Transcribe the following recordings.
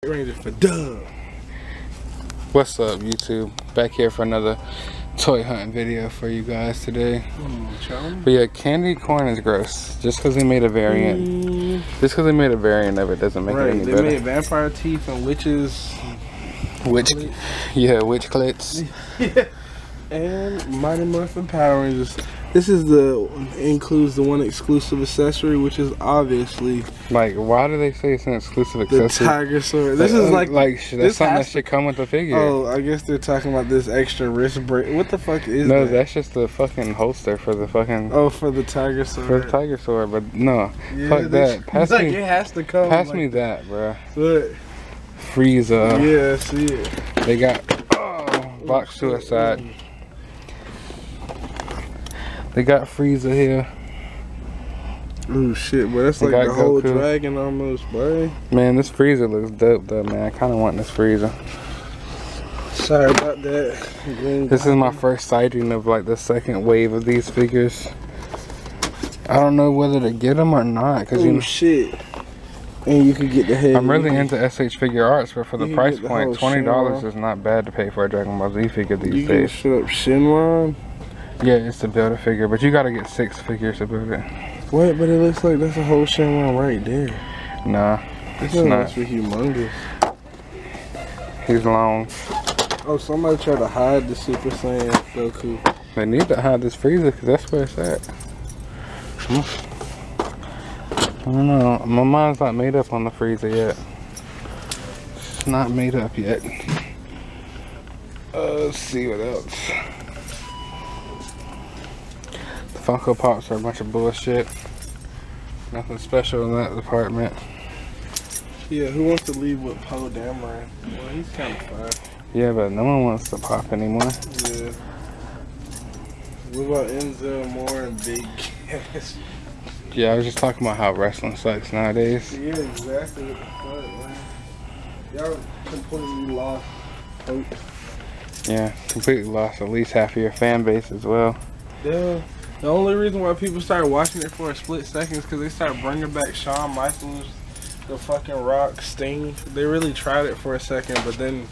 Ranger for dub. What's up, YouTube? Back here for another toy hunting video for you guys today. But yeah, candy corn is gross. Just because they made a variant. Just because they made a variant of it doesn't make it any better. They made vampire teeth and witches. Witch clits. Yeah. And Mighty Morphin Power Rangers. This is includes the one exclusive accessory, which is obviously like, why do they say it's an exclusive accessory? the tiger sword. This is like that's something that should come with the figure. Oh, I guess they're talking about this extra wrist brace. What the fuck is that? No, that's just the fucking holster for the fucking. Oh, for the tiger sword. For the tiger sword, but no, yeah, fuck that. Pass me. It has to come. Pass me that, bro. What? Frieza. Yeah, I see it. They got Box Suicide. They got Frieza here. Oh shit, but that's like the whole dragon almost, boy. Man, this Frieza looks dope though, man. I kind of want this Frieza. Sorry about that. This is my first sighting of like the second wave of these figures. I don't know whether to get them or not, cause you know, shit. And you could get the head. I'm really into SH Figure Arts, but for the price point, $20 is not bad to pay for a Dragon Ball Z figure these days. You can shut up Shenron. Yeah, it's to build a figure, but you gotta get 6 figures to build it. What? But it looks like that's a whole Shenron right there. Nah, it's not. That's humongous. He's long. Oh, somebody tried to hide the Super Saiyan Goku. They need to hide this Frieza because that's where it's at. I don't know. My mind's not made up on the Frieza yet. It's not made up yet. Let's see what else. The Funko Pops are a bunch of bullshit. Nothing special in that department. Yeah, who wants to leave with Poe Dameron? Well, he's kind of fun. Yeah, but no one wants to pop anymore. Yeah. What about Enzo, Moore, and Big Cass? Yeah, I was just talking about how wrestling sucks nowadays. Yeah, exactly. What the fuck, man? Y'all completely lost hope. Yeah, completely lost at least half of your fan base as well. Yeah. The only reason why people started watching it for a split second is because they started bringing back Shawn Michaels, the fucking Rock, Sting. They really tried it for a second, but then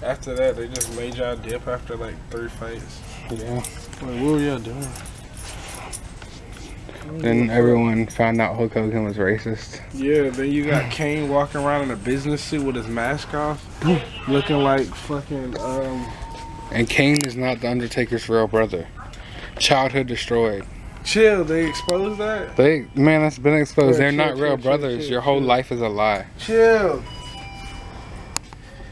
after that, they just made y'all dip after like 3 fights. Yeah. Like, what were y'all doing? Then everyone found out Hulk Hogan was racist. Yeah, then you got Kane walking around in a business suit with his mask off, looking like fucking, And Kane is not the Undertaker's real brother. Childhood destroyed. Chill, they exposed that? Man, that's been exposed. Yeah, They're not real brothers. Your whole life is a lie. Chill.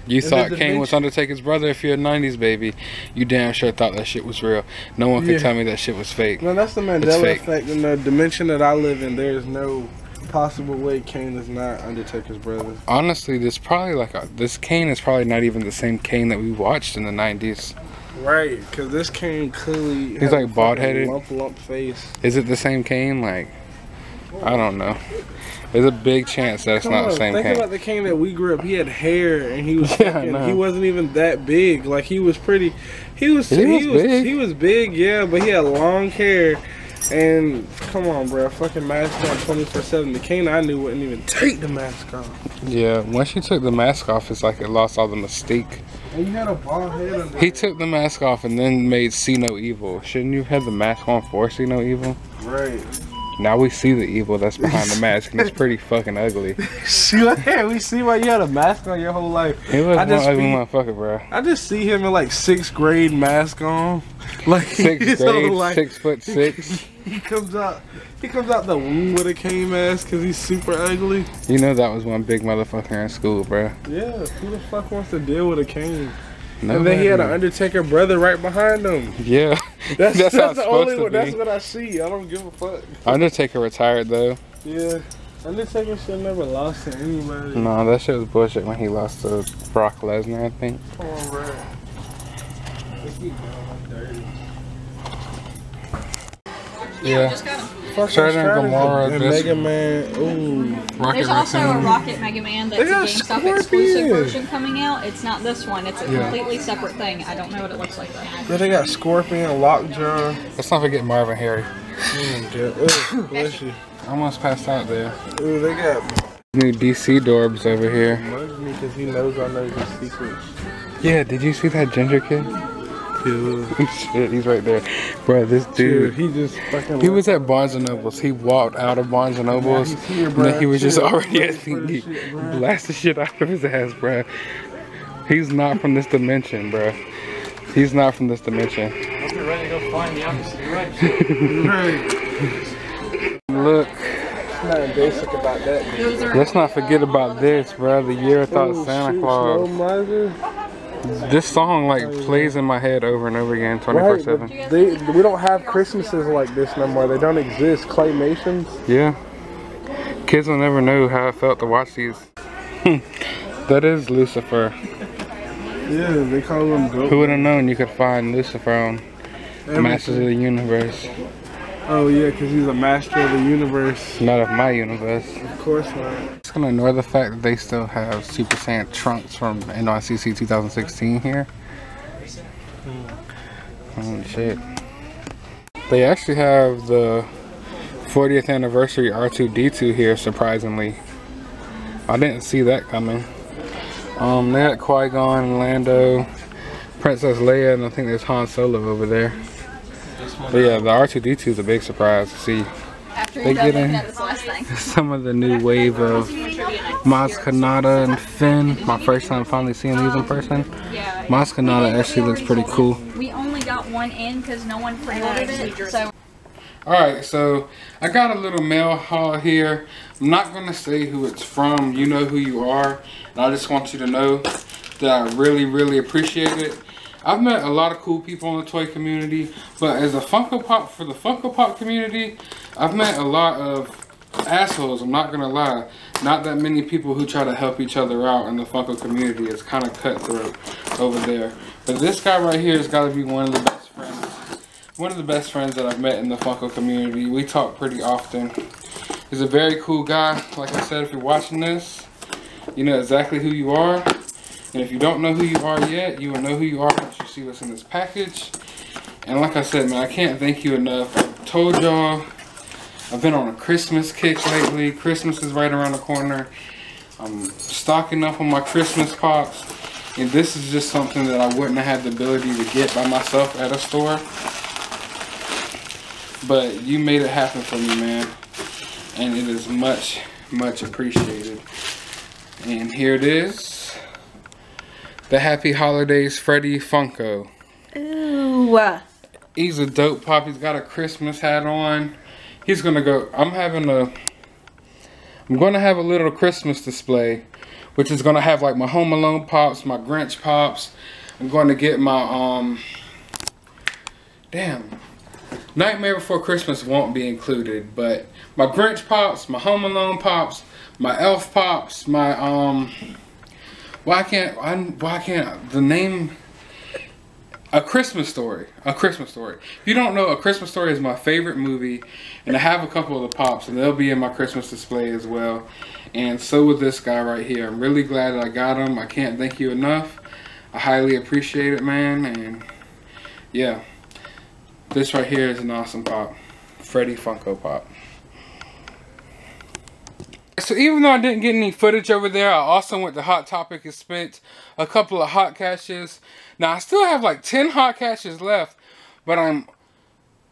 You thought Kane was Undertaker's brother if you're a 90s baby. You damn sure thought that shit was real. No one could tell me that shit was fake. No, that's the Mandela effect. In the dimension that I live in, there's no possible way Kane is not Undertaker's brother. Honestly, this Kane is probably not even the same Kane that we watched in the 90s. Right, because this Kane clearly he's like bald-headed. Lump face. Is it the same Kane? Like, I don't know. There's a big chance that it's not the same Kane. Think about the Kane that we grew up. He had hair and he was he wasn't even that big. Like, he was pretty. He was big. He was big, yeah, but he had long hair. And come on, bro, fucking mask on 24/7. The Kane I knew wouldn't even take the mask off. Yeah, once you took the mask off, it's like it lost all the mystique. And you had a bald head under He took the mask off and then made See No Evil. Shouldn't you have the mask on for See No Evil? Right. Now we see the evil that's behind the mask, and it's pretty fucking ugly. We see why you had a mask on your whole life. He was one ugly motherfucker, bro. I just see him in like 6th grade mask on. Like 6th grade, like, 6'6". He comes out the womb with a Kane mask because he's super ugly. You know that was one big motherfucker in school, bro. Yeah, who the fuck wants to deal with a Kane? Nobody. And then he had an Undertaker brother right behind him. Yeah, that's the only one. That's what I see. I don't give a fuck. Undertaker retired though. Yeah, Undertaker should never lost to anybody. No, that shit was bullshit when he lost to Brock Lesnar, I think. Come on, bro. They keep going dirty. Yeah. Shredder and Gamora, and Mega Man. Ooh. There's also a Rocket Mega Man that's a GameStop exclusive version coming out. It's not this one. It's a completely separate thing. I don't know what it looks like though. Yeah, they got Scorpion, Lockjaw. Let's not forget Marvin Harry. Bless you. I almost passed out there. Ooh, they got New DC Dorbs over here. Mugs me because he knows I know his secrets. Yeah, did you see that ginger kid? Yeah. Shit, he's right there. Bro, this dude. He just fucking. He was at Barnes & Noble's. He walked out of Barnes & Noble's. He's here, and bro. then he was just already at Shit, blast the shit out of his ass, bro. He's not from this dimension, bro. He's not from this dimension. Hope you're ready to go find the opposite direction. Look. Nothing basic about that. Let's not forget about this, bro. The year without Santa Claus. This song like plays in my head over and over again, 24/7. We don't have Christmases like this no more. They don't exist. Claymations. Yeah. Kids will never know how it felt to watch these. That is Lucifer. Yeah, they call them goat. Who would have known you could find Lucifer on Masters of the Universe? Oh yeah, because he's a master of the universe. Not of my universe. Of course not. Just gonna ignore the fact that they still have Super Saiyan Trunks from NYCC 2016 here. Oh shit. They actually have the 40th anniversary R2-D2 here, surprisingly. I didn't see that coming. They had Qui-Gon and Lando, Princess Leia, and I think there's Han Solo over there. But yeah, the R2-D2 is a big surprise to see. After They get in this last thing. some of the new wave of Maz Kanata and Finn. My first time finally seeing these in person. Yeah. Maz Kanata actually looks pretty cool. We only got one in because no one pre-ordered it. So. Alright, so I got a little mail haul here. I'm not going to say who it's from. You know who you are. And I just want you to know that I really, really appreciate it. I've met a lot of cool people in the toy community, but as a Funko Pop, for the Funko Pop community, I've met a lot of assholes, I'm not gonna lie. Not that many people who try to help each other out in the Funko community. It's kind of cutthroat over there. But this guy right here has got to be one of the best friends. One of the best friends that I've met in the Funko community. We talk pretty often. He's a very cool guy. Like I said, if you're watching this, you know exactly who you are. And if you don't know who you are yet, you will know who you are once you see what's in this package. And like I said, man, I can't thank you enough. I've told y'all, I've been on a Christmas kick lately. Christmas is right around the corner. I'm stocking up on my Christmas pops. And this is just something that I wouldn't have had the ability to get by myself at a store. But you made it happen for me, man. And it is much, much appreciated. And here it is. The Happy Holidays Freddy Funko. Ooh. He's a dope pop. He's got a Christmas hat on. He's gonna go. I'm gonna have a little Christmas display, which is gonna have like my Home Alone pops, my Grinch pops. I'm going to get my Nightmare Before Christmas won't be included, but my Grinch pops, my Home Alone pops, my Elf pops, my why can't the name A Christmas Story. A Christmas Story. If you don't know, A Christmas Story is my favorite movie, and I have a couple of the pops, and they'll be in my Christmas display as well. And so with this guy right here. I'm really glad that I got him. I can't thank you enough. I highly appreciate it, man. And yeah, this right here is an awesome pop. Freddy Funko Pop. So even though I didn't get any footage over there, I also went to Hot Topic and spent a couple of hot caches. Now I still have like 10 hot caches left, but I'm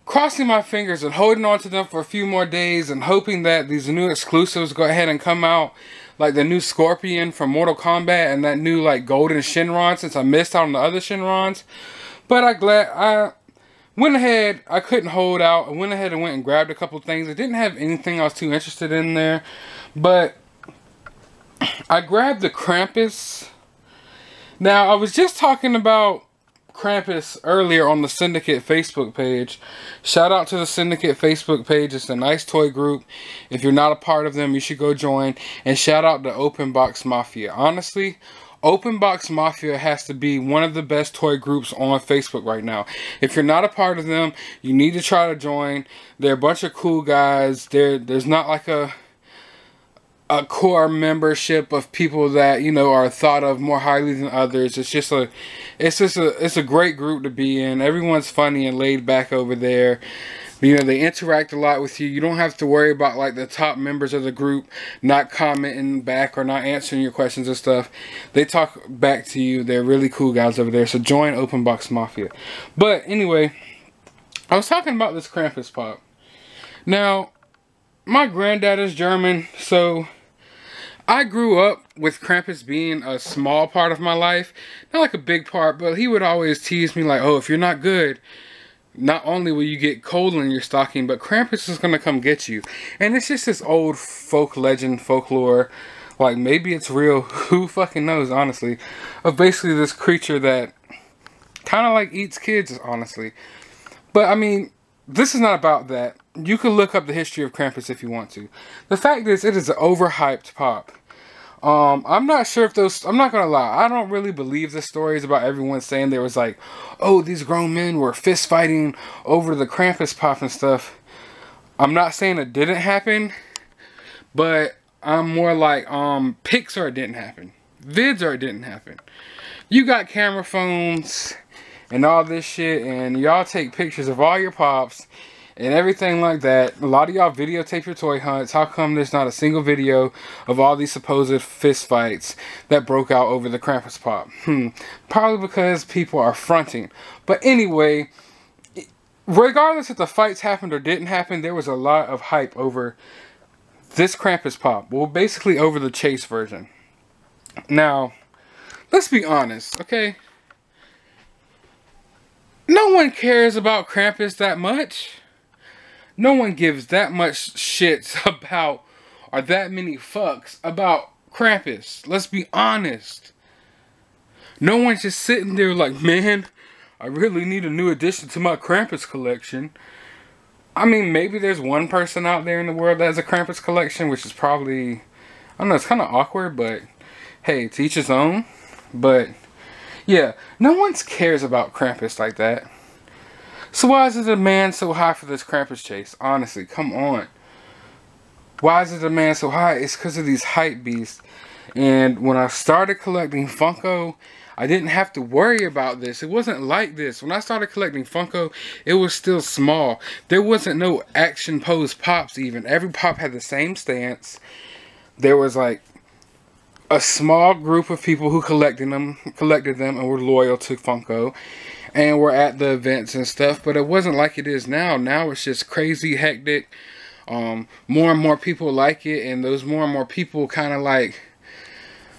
crossing my fingers and holding on to them for a few more days and hoping that these new exclusives go ahead and come out, like the new Scorpion from Mortal Kombat and that new like golden Shenron, since I missed out on the other Shenrons. But I went ahead, I couldn't hold out. I went ahead and went and grabbed a couple things. I didn't have anything I was too interested in there, but I grabbed the Krampus. Now, I was just talking about Krampus earlier on the Syndicate Facebook page. Shout out to the Syndicate Facebook page. It's a nice toy group. If you're not a part of them, you should go join. And shout out to Open Box Mafia. Honestly, Open Box Mafia has to be one of the best toy groups on Facebook right now. If you're not a part of them, you need to try to join. They're a bunch of cool guys. There's not like a core membership of people that, you know, are thought of more highly than others. It's a great group to be in. Everyone's funny and laid back over there. You know, they interact a lot with you. You don't have to worry about like the top members of the group not commenting back or not answering your questions and stuff. They talk back to you. They're really cool guys over there. So join Open Box Mafia. But anyway, I was talking about this Krampus pop. Now, my granddad is German, so I grew up with Krampus being a small part of my life. Not like a big part, but he would always tease me like, oh, if you're not good, not only will you get coal in your stocking, but Krampus is going to come get you. And it's just this old folk legend, folklore, like maybe it's real, who fucking knows, honestly, of basically this creature that kind of like eats kids, honestly. But I mean, this is not about that. You can look up the history of Krampus if you want to. The fact is, it is an overhyped pop. I'm not sure if those, I'm not gonna lie, I don't really believe the stories about everyone saying there was like, oh, these grown men were fist fighting over the Krampus pop and stuff. I'm not saying it didn't happen, but I'm more like, pics or it didn't happen. Vids or it didn't happen. You got camera phones and all this shit, and y'all take pictures of all your pops and everything like that. A lot of y'all videotape your toy hunts. How come there's not a single video of all these supposed fist fights that broke out over the Krampus pop? Probably because people are fronting. But anyway, regardless if the fights happened or didn't happen, there was a lot of hype over this Krampus pop. Well, basically over the Chase version. Now, let's be honest, okay? No one cares about Krampus that much. No one gives that much shit about, or that many fucks about Krampus. Let's be honest. No one's just sitting there like, man, I really need a new addition to my Krampus collection. I mean, maybe there's one person out there in the world that has a Krampus collection, which is probably, I don't know, it's kind of awkward, but hey, to each his own. But yeah, no one cares about Krampus like that. So why is the demand so high for this Krampus chase? Honestly, come on. Why is the demand so high? It's because of these hype beasts. And when I started collecting Funko, I didn't have to worry about this. It wasn't like this. When I started collecting Funko, it was still small. There wasn't no action pose pops even. Every pop had the same stance. There was like a small group of people who collected them and were loyal to Funko. And we're at the events and stuff, but it wasn't like it is now. Now it's just crazy hectic. More and more people like it, and those more and more people kind of like,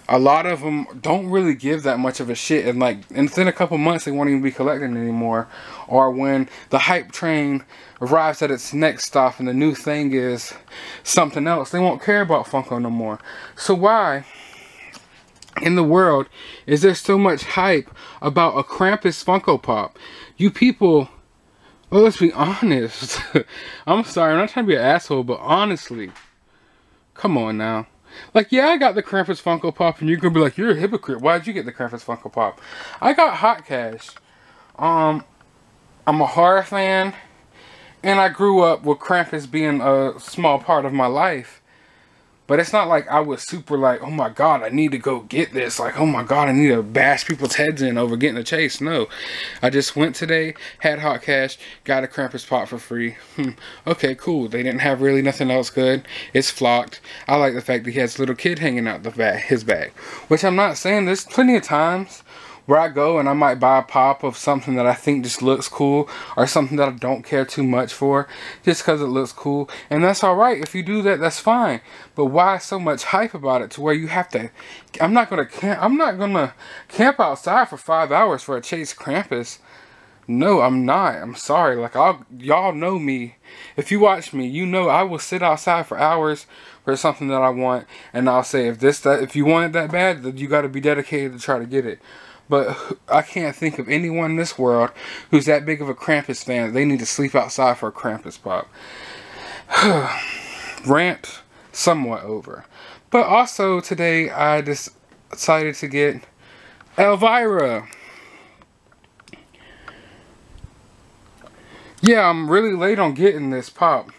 a lot of them don't really give that much of a shit, and like within a couple months they won't even be collecting anymore. Or when the hype train arrives at its next stop and the new thing is something else, they won't care about Funko no more. So why in the world is there so much hype about a Krampus Funko Pop? You people, well, let's be honest. I'm sorry, I'm not trying to be an asshole, but honestly, come on now. Like, yeah, I got the Krampus Funko Pop, and you're gonna be like, you're a hypocrite. Why'd you get the Krampus Funko Pop? I got hot cash. I'm a horror fan, and I grew up with Krampus being a small part of my life. But it's not like I was super like, oh my god, I need to go get this. Like, oh my god, I need to bash people's heads in over getting a chase. No. I just went today, had hot cash, got a Krampus pop for free. Okay, cool. They didn't have really nothing else good. It's flocked. I like the fact that he has a little kid hanging out his bag. Which I'm not saying, there's plenty of times where I go and I might buy a pop of something that I think just looks cool, or something that I don't care too much for, just because it looks cool. And that's alright. If you do that, that's fine. But why so much hype about it to where you have to, I'm not gonna camp outside for 5 hours for a Chase Krampus. No, I'm not. I'm sorry. Like, y'all know me. If you watch me, you know I will sit outside for hours for something that I want, and I'll say, if you want it that bad, then you got to be dedicated to try to get it. But I can't think of anyone in this world who's that big of a Krampus fan. They need to sleep outside for a Krampus pop. Rant somewhat over. But also today I decided to get Elvira. Yeah, I'm really late on getting this pop.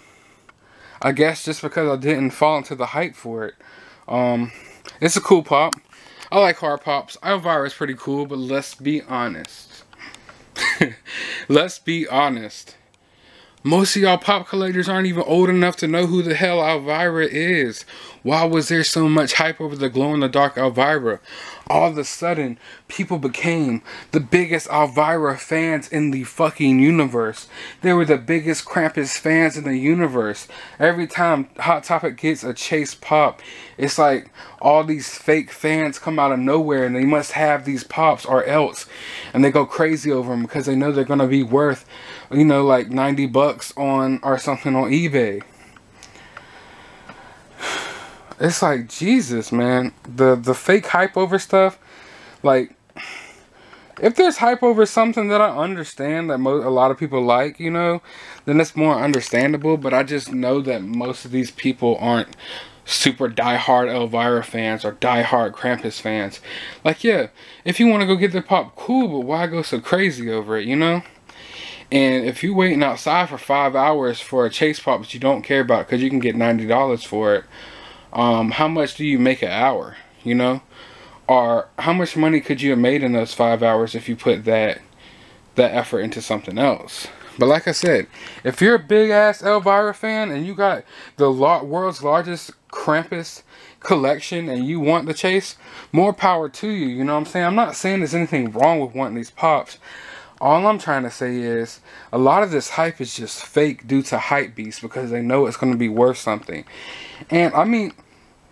I guess just because I didn't fall into the hype for it. It's a cool pop. I like hard pops. Elvira is pretty cool, but let's be honest. Let's be honest. Most of y'all pop collectors aren't even old enough to know who the hell Elvira is. Why was there so much hype over the glow-in-the-dark Elvira? All of a sudden, people became the biggest Elvira fans in the fucking universe. They were the biggest Krampus fans in the universe. Every time Hot Topic gets a Chase pop, it's like all these fake fans come out of nowhere and they must have these pops or else. And they go crazy over them because they know they're going to be worth, you know, like 90 bucks on or something on eBay. It's like, Jesus, man. The fake hype over stuff, like, if there's hype over something that I understand that a lot of people like, you know, then it's more understandable. But I just know that most of these people aren't super diehard Elvira fans or diehard Krampus fans. Like, yeah, if you want to go get the pop, cool, but why go so crazy over it, you know? And if you're waiting outside for 5 hours for a Chase pop that you don't care about because you can get $90 for it, how much do you make an hour, you know? Or how much money could you have made in those 5 hours if you put that effort into something else? But like I said, if you're a big ass Elvira fan and you got the world's largest Krampus collection and you want the Chase, more power to you, you know what I'm saying? I'm not saying there's anything wrong with wanting these pops. All I'm trying to say is a lot of this hype is just fake due to hype beasts because they know it's going to be worth something. And I mean,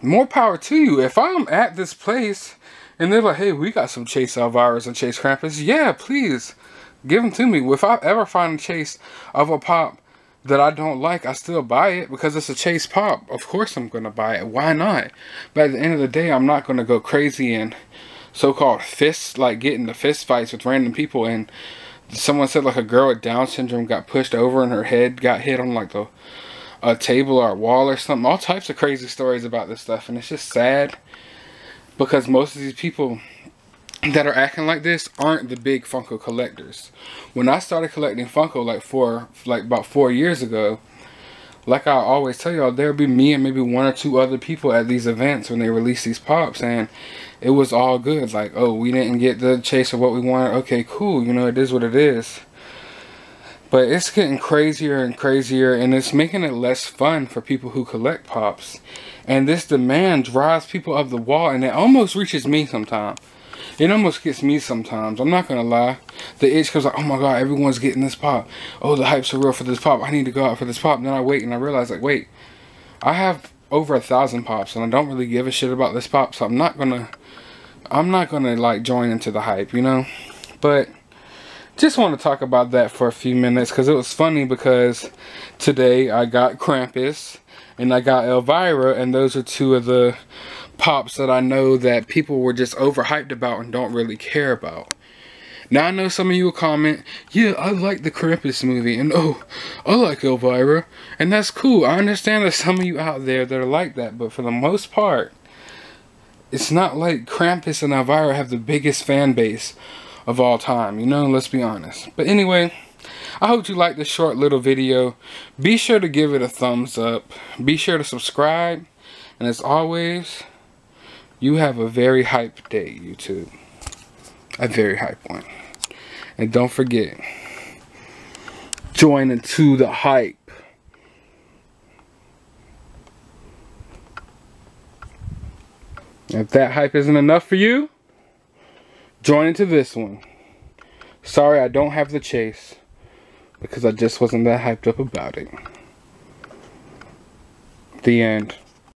more power to you. If I'm at this place and they're like, hey, we got some Chase Elviras and Chase Krampus, yeah, please give them to me. If I ever find a Chase of a pop that I don't like, I still buy it because it's a Chase pop. Of course I'm going to buy it. Why not? But at the end of the day, I'm not going to go crazy and so-called fists, like get into fist fights with random people. And someone said like a girl with Down syndrome got pushed over and her head got hit on like a table or a wall or something. All types of crazy stories about this stuff, and it's just sad because most of these people that are acting like this aren't the big Funko collectors. When I started collecting Funko like about 4 years ago, like I always tell y'all, there'll be me and maybe 1 or 2 other people at these events when they release these pops, and it was all good. Like, oh, we didn't get the Chase of what we wanted. Okay, cool. You know, it is what it is. But it's getting crazier and crazier, and it's making it less fun for people who collect pops. And this demand drives people up the wall, and it almost reaches me sometimes. It almost gets me sometimes. I'm not going to lie. The itch comes like, oh my God, everyone's getting this pop. Oh, the hype's so real for this pop. I need to go out for this pop. And then I wait, and I realize, like, wait, I have over 1,000 pops, and I don't really give a shit about this pop, so I'm not gonna like join into the hype, you know. But just want to talk about that for a few minutes because it was funny, because today I got Krampus and I got Elvira, and those are 2 of the pops that I know that people were just overhyped about and don't really care about. Now I know some of you will comment, yeah, I like the Krampus movie, and oh, I like Elvira, and that's cool. I understand there's some of you out there that are like that, but for the most part, it's not like Krampus and Elvira have the biggest fan base of all time, you know, let's be honest. But anyway, I hope you liked this short little video. Be sure to give it a thumbs up. Be sure to subscribe, and as always, you have a very hype day, YouTube. A very hype one. And don't forget, join into the hype. If that hype isn't enough for you, join into this one. Sorry, I don't have the Chase, because I just wasn't that hyped up about it. The end.